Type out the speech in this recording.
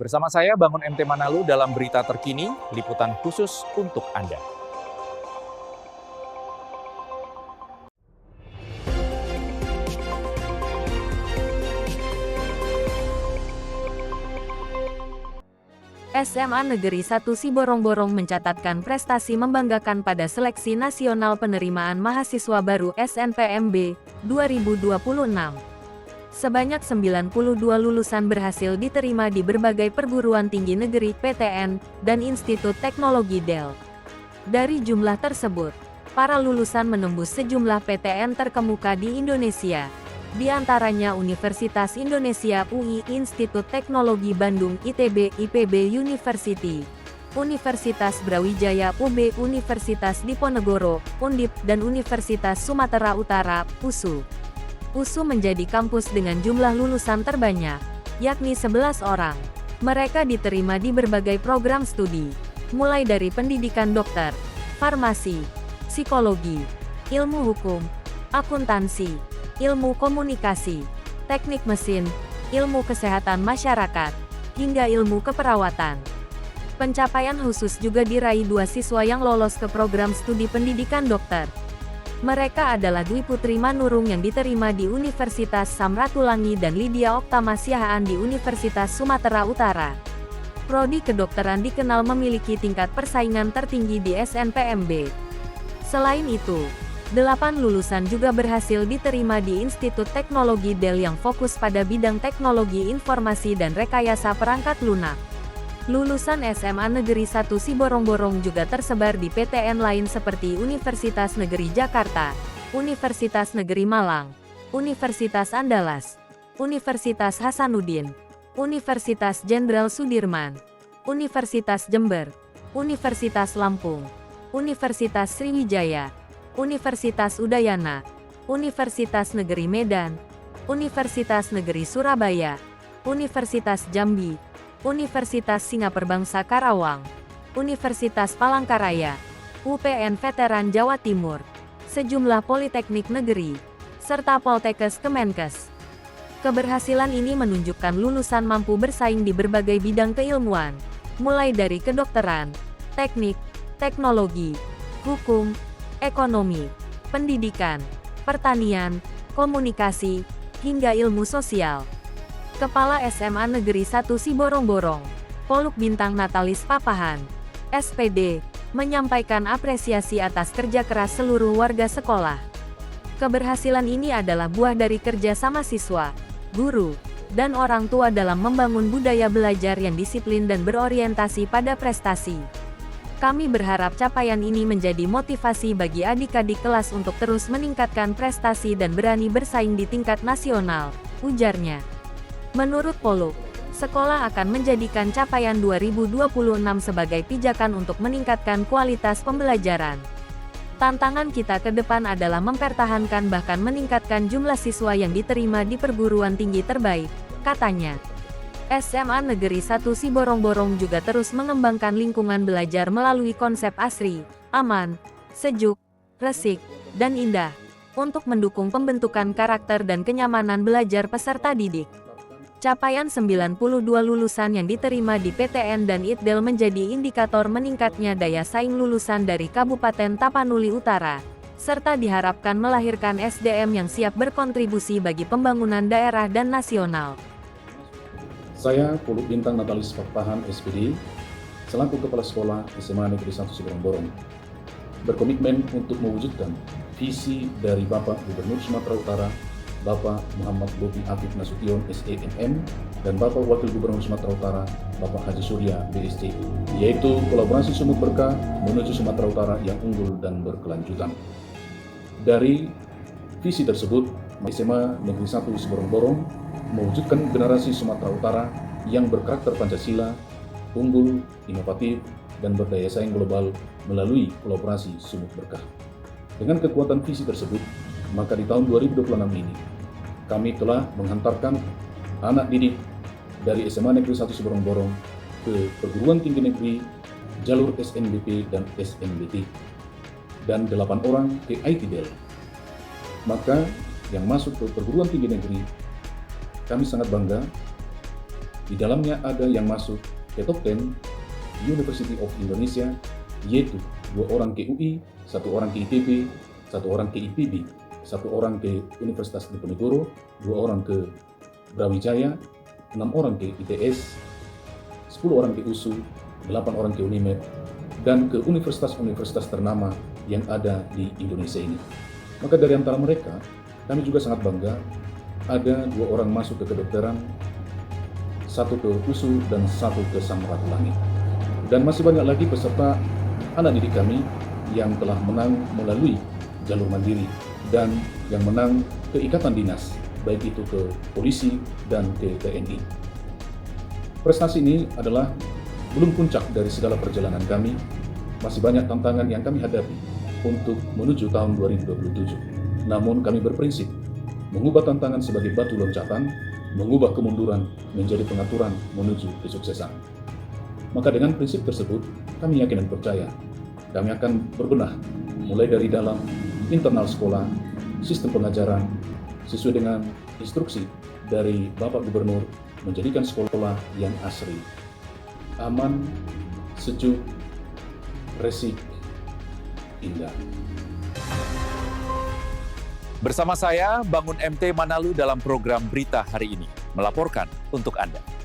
Bersama saya Bangun MT Manado dalam berita terkini, liputan khusus untuk Anda. SMA Negeri 1 Siborong-Borong mencatatkan prestasi membanggakan pada seleksi nasional penerimaan mahasiswa baru SNPMB 2026. Sebanyak 92 lulusan berhasil diterima di berbagai perguruan tinggi negeri PTN dan Institut Teknologi Dell. Dari jumlah tersebut, para lulusan menembus sejumlah PTN terkemuka di Indonesia. Di antaranya Universitas Indonesia UI, Institut Teknologi Bandung ITB, IPB University, Universitas Brawijaya UB, Universitas Diponegoro, Undip, dan Universitas Sumatera Utara, USU. USU menjadi kampus dengan jumlah lulusan terbanyak, yakni 11 orang. Mereka diterima di berbagai program studi, mulai dari pendidikan dokter, farmasi, psikologi, ilmu hukum, akuntansi, ilmu komunikasi, teknik mesin, ilmu kesehatan masyarakat, hingga ilmu keperawatan. Pencapaian khusus juga diraih 2 siswa yang lolos ke program studi pendidikan dokter. Mereka adalah Dwi Putri Manurung yang diterima di Universitas Samratulangi dan Lydia Oktama Siahaan di Universitas Sumatera Utara. Prodi kedokteran dikenal memiliki tingkat persaingan tertinggi di SNPMB. Selain itu, 8 lulusan juga berhasil diterima di Institut Teknologi Dell yang fokus pada bidang teknologi informasi dan rekayasa perangkat lunak. Lulusan SMA Negeri 1 Siborong-Borong juga tersebar di PTN lain seperti Universitas Negeri Jakarta, Universitas Negeri Malang, Universitas Andalas, Universitas Hasanuddin, Universitas Jenderal Sudirman, Universitas Jember, Universitas Lampung, Universitas Sriwijaya, Universitas Udayana, Universitas Negeri Medan, Universitas Negeri Surabaya, Universitas Jambi, Universitas Singaperbangsa Karawang, Universitas Palangkaraya, UPN Veteran Jawa Timur, sejumlah politeknik negeri, serta Poltekkes Kemenkes. Keberhasilan ini menunjukkan lulusan mampu bersaing di berbagai bidang keilmuan, mulai dari kedokteran, teknik, teknologi, hukum, ekonomi, pendidikan, pertanian, komunikasi, hingga ilmu sosial. Kepala SMA Negeri 1 Siborong-Borong, Poluk Bintang Natalis Papahan, SPD, menyampaikan apresiasi atas kerja keras seluruh warga sekolah. Keberhasilan ini adalah buah dari kerja sama siswa, guru, dan orang tua dalam membangun budaya belajar yang disiplin dan berorientasi pada prestasi. Kami berharap capaian ini menjadi motivasi bagi adik-adik kelas untuk terus meningkatkan prestasi dan berani bersaing di tingkat nasional, ujarnya. Menurut Poluk, sekolah akan menjadikan capaian 2026 sebagai pijakan untuk meningkatkan kualitas pembelajaran. Tantangan kita ke depan adalah mempertahankan bahkan meningkatkan jumlah siswa yang diterima di perguruan tinggi terbaik, katanya. SMA Negeri 1 Siborong-Borong juga terus mengembangkan lingkungan belajar melalui konsep asri, aman, sejuk, resik, dan indah, untuk mendukung pembentukan karakter dan kenyamanan belajar peserta didik. Capaian 92 lulusan yang diterima di PTN dan ITDEL menjadi indikator meningkatnya daya saing lulusan dari Kabupaten Tapanuli Utara, serta diharapkan melahirkan SDM yang siap berkontribusi bagi pembangunan daerah dan nasional. Saya Poluk Bintang Natalis Papahan SPD, selaku Kepala Sekolah SMA Negeri 1 Siborong-Borong, berkomitmen untuk mewujudkan visi dari Bapak Gubernur Sumatera Utara, Bapak Muhammad Bobi Afif Nasution SEMM, dan Bapak Wakil Gubernur Sumatera Utara, Bapak Haji Surya BSc, yaitu kolaborasi sumut berkah menuju Sumatera Utara yang unggul dan berkelanjutan. Dari visi tersebut, SMA Negeri 1 Siborong-Borong mewujudkan generasi Sumatera Utara yang berkarakter Pancasila, unggul, inovatif, dan berdaya saing global melalui kolaborasi sumut berkah. Dengan kekuatan visi tersebut, maka di tahun 2026 ini, kami telah menghantarkan anak didik dari SMA Negeri 1 Siborong-Borong ke perguruan tinggi negeri, jalur SNBP dan SNBT, dan 8 orang ke ITDEL. Maka yang masuk ke perguruan tinggi negeri, kami sangat bangga Di dalamnya ada yang masuk ke top 10 University of Indonesia, yaitu 2 orang ke UI, 1 orang ke ITB, 1 orang ke IPB, 1 orang ke Universitas Diponegoro, 2 orang ke Brawijaya, 6 orang ke ITS, 10 orang ke USU, 8 orang ke UNIMED, dan ke universitas-universitas ternama yang ada di Indonesia ini. Maka dari antara mereka, kami juga sangat bangga ada 2 orang masuk ke kedokteran, 1 ke USU dan 1 ke Samratulangi. Dan masih banyak lagi peserta anak didik kami yang telah menang melalui jalur mandiri dan yang menang ke ikatan dinas, baik itu ke polisi dan ke TNI. Prestasi ini adalah belum puncak dari segala perjalanan kami. Masih banyak tantangan yang kami hadapi untuk menuju tahun 2027. Namun kami berprinsip mengubah tantangan sebagai batu loncatan, mengubah kemunduran menjadi pengaturan menuju kesuksesan. Maka dengan prinsip tersebut, kami yakin dan percaya kami akan berbenah mulai dari dalam internal sekolah, sistem pengajaran, sesuai dengan instruksi dari Bapak Gubernur, menjadikan sekolah yang asri, aman, sejuk, resik, indah. Bersama saya, Bangun MT Manado dalam program Berita Hari Ini, melaporkan untuk Anda.